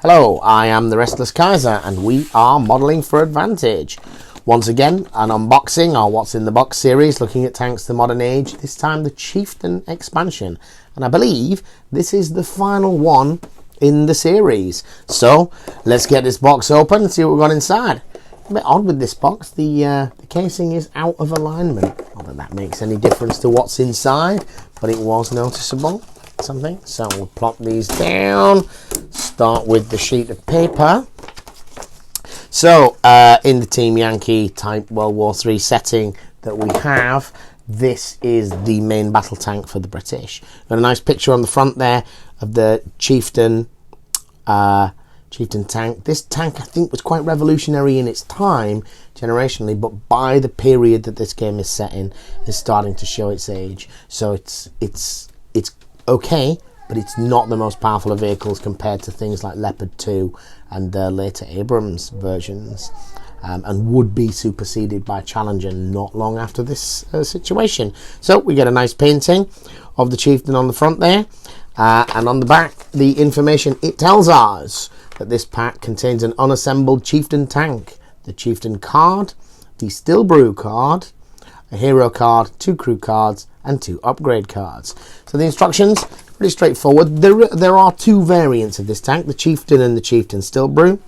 Hello, I am the Restless Kaiser and we are modelling for advantage. Once again, an unboxing, our What's in the Box series, looking at tanks of the modern age, this time the Chieftain expansion. And I believe this is the final one in the series. So, let's get this box open and see what we've got inside. A bit odd with this box, the casing is out of alignment. Not that that makes any difference to what's inside, but it was noticeable. Something. So we'll plop these down, start with the sheet of paper. So in the Team Yankee type World War III setting that we have, this is the main battle tank for the British. Got a nice picture on the front there of the Chieftain tank. This tank I think was quite revolutionary in its time generationally, but by the period that this game is set in, is starting to show its age. So it's okay, but it's not the most powerful of vehicles compared to things like Leopard 2 and later Abrams versions, and would be superseded by Challenger not long after this situation. So we get a nice painting of the Chieftain on the front there, and on the back the information it tells us that this pack contains an unassembled Chieftain tank, the Chieftain card, the Sprue card, a hero card, 2 crew cards, and 2 upgrade cards. So the instructions, pretty straightforward. There are 2 variants of this tank, the Chieftain and the Chieftain Sprue.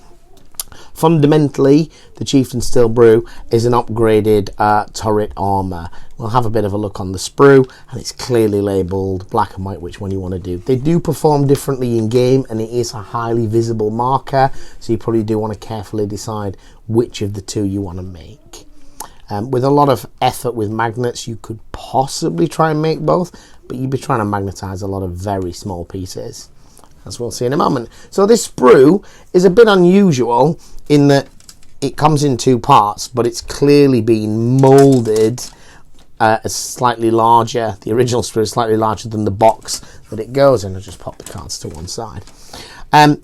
Fundamentally, the Chieftain Sprue is an upgraded turret armour. We'll have a bit of a look on the Sprue, and it's clearly labelled black and white which one you want to do. They do perform differently in game, and it is a highly visible marker, so you probably do want to carefully decide which of the 2 you want to make. With a lot of effort with magnets, you could possibly try and make both, but you'd be trying to magnetize a lot of very small pieces, as we'll see in a moment. So this Sprue is a bit unusual in that it comes in 2 parts, but it's clearly been molded as slightly larger. The original Sprue is slightly larger than the box that it goes in. I'll just pop the cards to one side.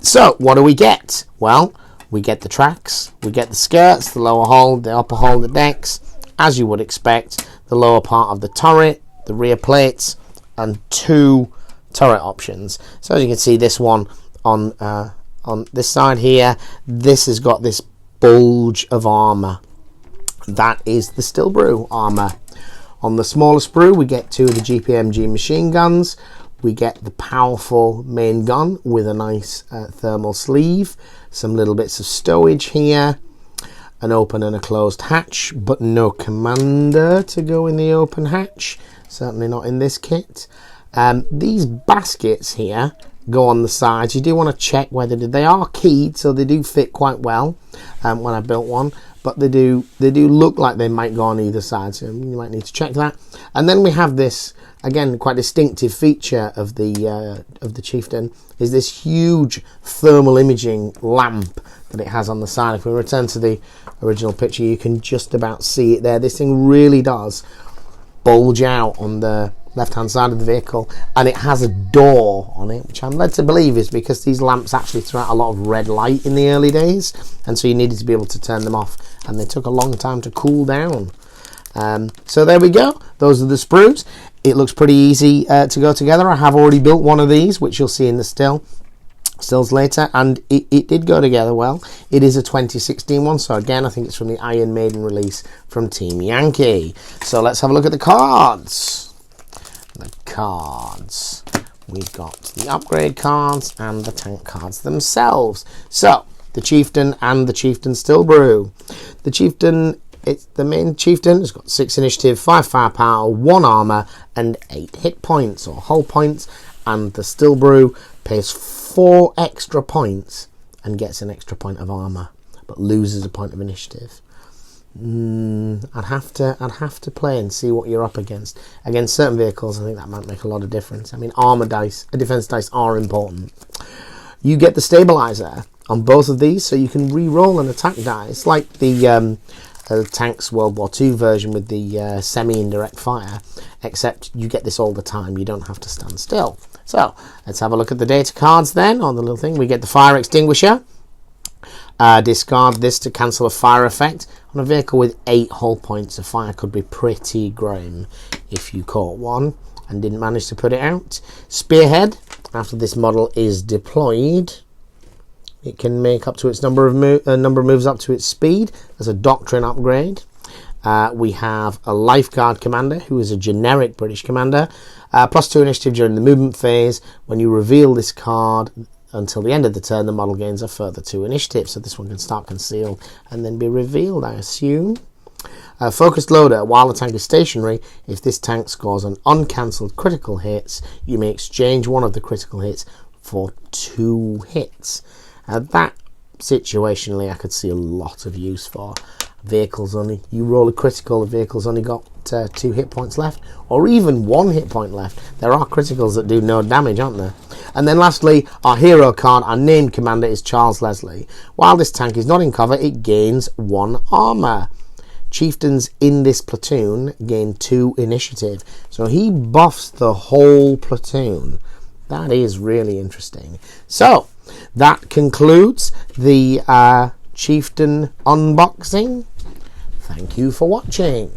So what do we get? Well, we get the tracks, we get the skirts, the lower hull, the upper hull, the decks, as you would expect, the lower part of the turret, the rear plates, and 2 turret options. So as you can see, this one on this side here, this has got this bulge of armour. That is the Sprue armour. On the smaller Sprue, we get 2 of the GPMG machine guns. We get the powerful main gun with a nice thermal sleeve, some little bits of stowage here, an open and a closed hatch, but no commander to go in the open hatch, certainly not in this kit. These baskets here go on the sides. You do want to check whether they are keyed, so they do fit quite well when I built one, but they do look like they might go on either side, so you might need to check that. And then we have this, again, quite distinctive feature of the Chieftain, is this huge thermal imaging lamp that it has on the side. If we return to the original picture, you can just about see it there. This thing really does bulge out on the left-hand side of the vehicle, and it has a door on it, which I'm led to believe is because these lamps actually threw out a lot of red light in the early days, and so you needed to be able to turn them off, and they took a long time to cool down. So there we go. Those are the Sprues. It looks pretty easy to go together. I have already built one of these, which you'll see in the stills later, and it did go together well. It is a 2016 one, so again, I think it's from the Iron Maiden release from Team Yankee. So let's have a look at the cards. We've got the upgrade cards and the tank cards themselves. So the Chieftain and the Chieftain Sprue. The Chieftain, it's the main Chieftain, has got 6 initiative, 5 firepower, 1 armor, and 8 hit points or hull points. And the Sprue pays 4 extra points and gets an extra point of armor, but loses a point of initiative. I'd have to play and see what you're up against. Against certain vehicles, I think that might make a lot of difference. I mean, armor dice, defense dice are important. You get the stabilizer on both of these, so you can re-roll an attack die. It's like the Tanks World War II version with the semi-indirect fire, except you get this all the time. You don't have to stand still. So let's have a look at the data cards then on the little thing. We get the fire extinguisher. Discard this to cancel a fire effect. On a vehicle with 8 hull points, a fire could be pretty grim if you caught one and didn't manage to put it out. Spearhead. After this model is deployed, It can make up to its number of moves up to its speed. There's a doctrine upgrade. We have a Lifeguard Commander, who is a generic British commander. +2 initiative during the movement phase. When you reveal this card until the end of the turn, the model gains a further 2 initiative. So this one can start concealed and then be revealed, I assume. Focused Loader. While the tank is stationary, if this tank scores an uncancelled critical hits, you may exchange one of the critical hits for 2 hits. That situationally I could see a lot of use for. Vehicles only, you roll a critical, the vehicle's only got 2 hit points left, or even 1 hit point left. There are criticals that do no damage, aren't there? And then lastly, our hero card, our named commander is Charles Leslie. While this tank is not in cover, it gains 1 armor. Chieftains in this platoon gain 2 initiative, so he buffs the whole platoon. That is really interesting. So that concludes the Chieftain unboxing. Thank you for watching.